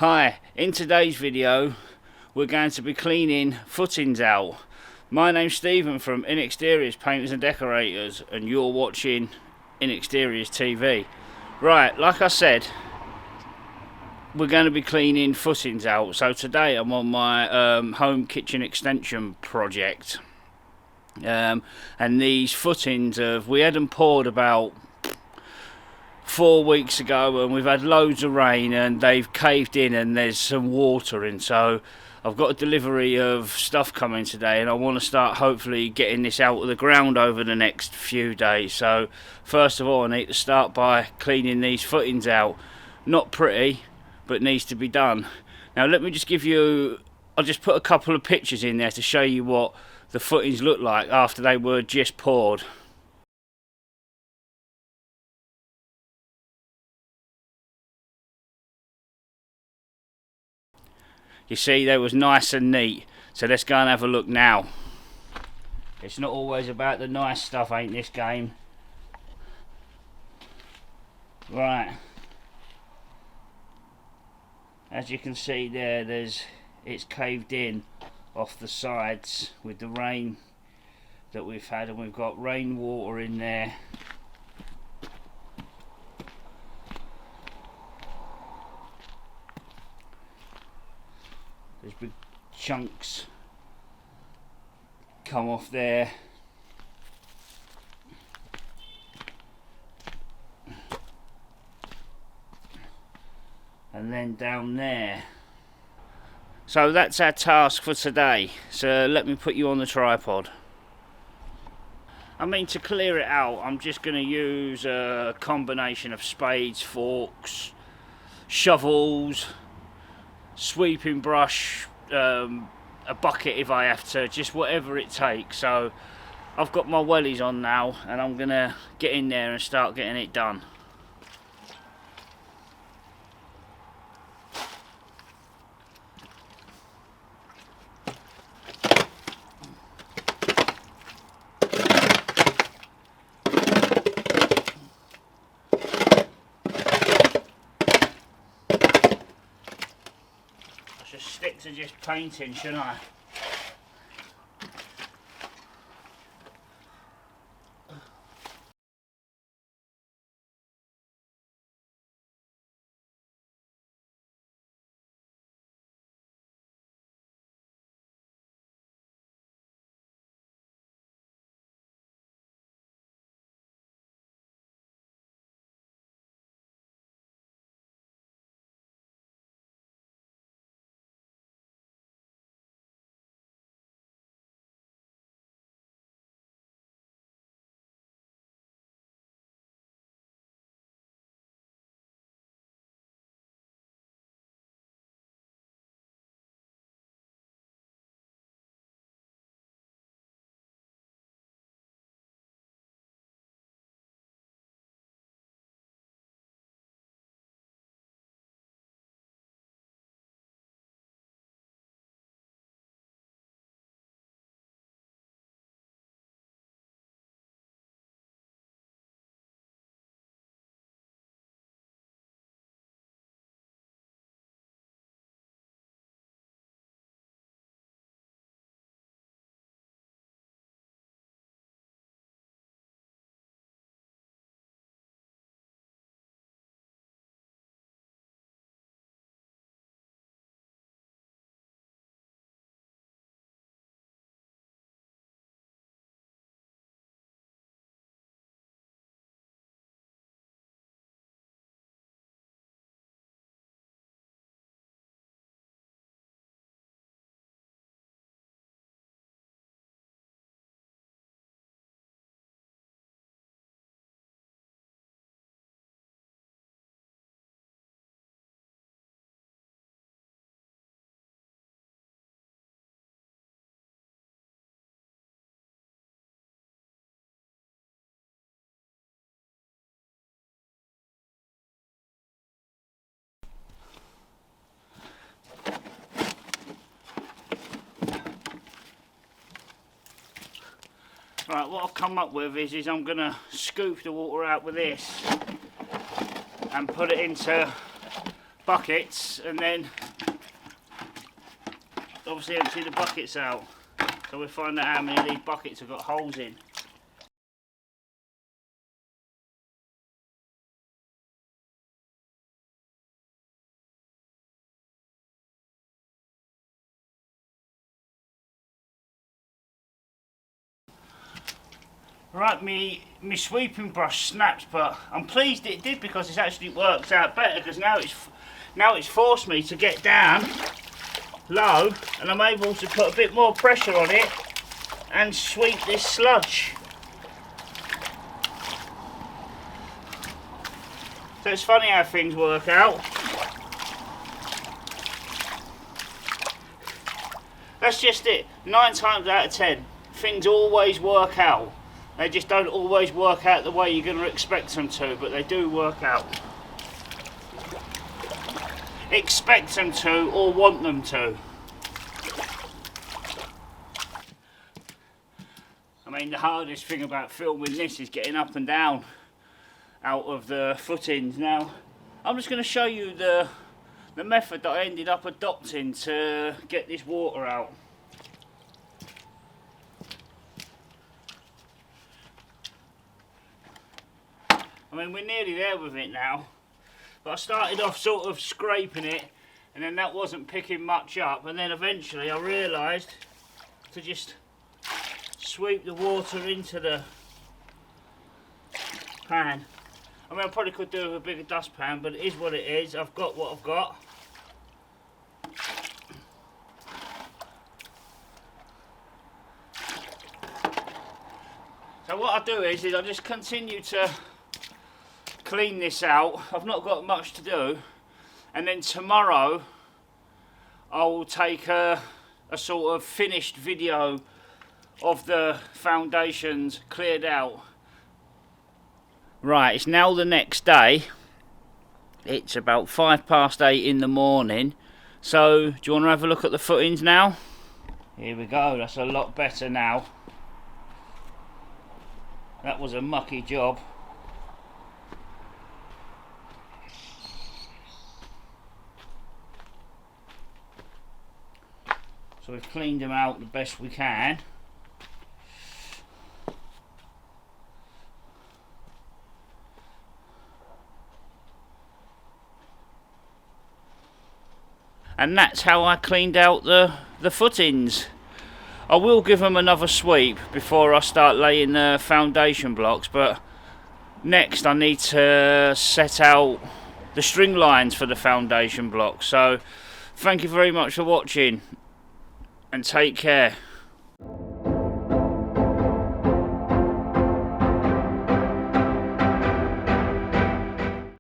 Hi, in today's video we're going to be cleaning footings out. My name's Stephen from Inexteriors Painters and Decorators and you're watching Inexteriors TV. Right, like I said, we're going to be cleaning footings out. So today I'm on my home kitchen extension project. And these footings, we had them poured about 4 weeks ago and we've had loads of rain and they've caved in and there's some water in, so I've got a delivery of stuff coming today and I want to start hopefully getting this out of the ground over the next few days. So first of all I need to start by cleaning these footings out. Not pretty, but needs to be done. Now let me just give you, I'll just put a couple of pictures in there to show you what the footings look like after they were just poured. You see, they was nice and neat, so let's go and have a look now. It's not always about the nice stuff, ain't this game? Right, as you can see there, it's caved in off the sides with the rain that we've had, and we've got rainwater in there. There's big chunks come off there. And then down there. So that's our task for today. So let me put you on the tripod. I mean, to clear it out, I'm just going to use a combination of spades, forks, shovels, sweeping brush, a bucket if I have to, just whatever it takes. So I've got my wellies on now and I'm gonna get in there and start getting it done. Just stick to just painting, shouldn't I? Right, what I've come up with is I'm going to scoop the water out with this and put it into buckets, and then obviously empty the buckets out. So we'll find out how many of these buckets have got holes in. Right, me sweeping brush snapped, but I'm pleased it did, because it's actually worked out better, because now it's forced me to get down low, and I'm able to put a bit more pressure on it and sweep this sludge. So it's funny how things work out. That's just it. 9 times out of 10, things always work out. They just don't always work out the way you're going to expect them to, but they do work out. Expect them to, or want them to. I mean, the hardest thing about filming this is getting up and down out of the footings. Now, I'm just going to show you the method that I ended up adopting to get this water out. I mean, we're nearly there with it now, but I started off sort of scraping it, and then that wasn't picking much up, and then eventually I realised to just sweep the water into the pan. I mean, I probably could do with a bigger dustpan, but it is what it is. I've got what I've got. So what I do is I just continue to clean this out. I've not got much to do, and then tomorrow I will take a sort of finished video of the foundations cleared out. Right, it's now the next day. It's about 8:05 in the morning. So do you want to have a look at the footings now? Here we go, that's a lot better now. That was a mucky job. So we've cleaned them out the best we can. And that's how I cleaned out the footings. I will give them another sweep before I start laying the foundation blocks, but next I need to set out the string lines for the foundation blocks. So thank you very much for watching, and take care.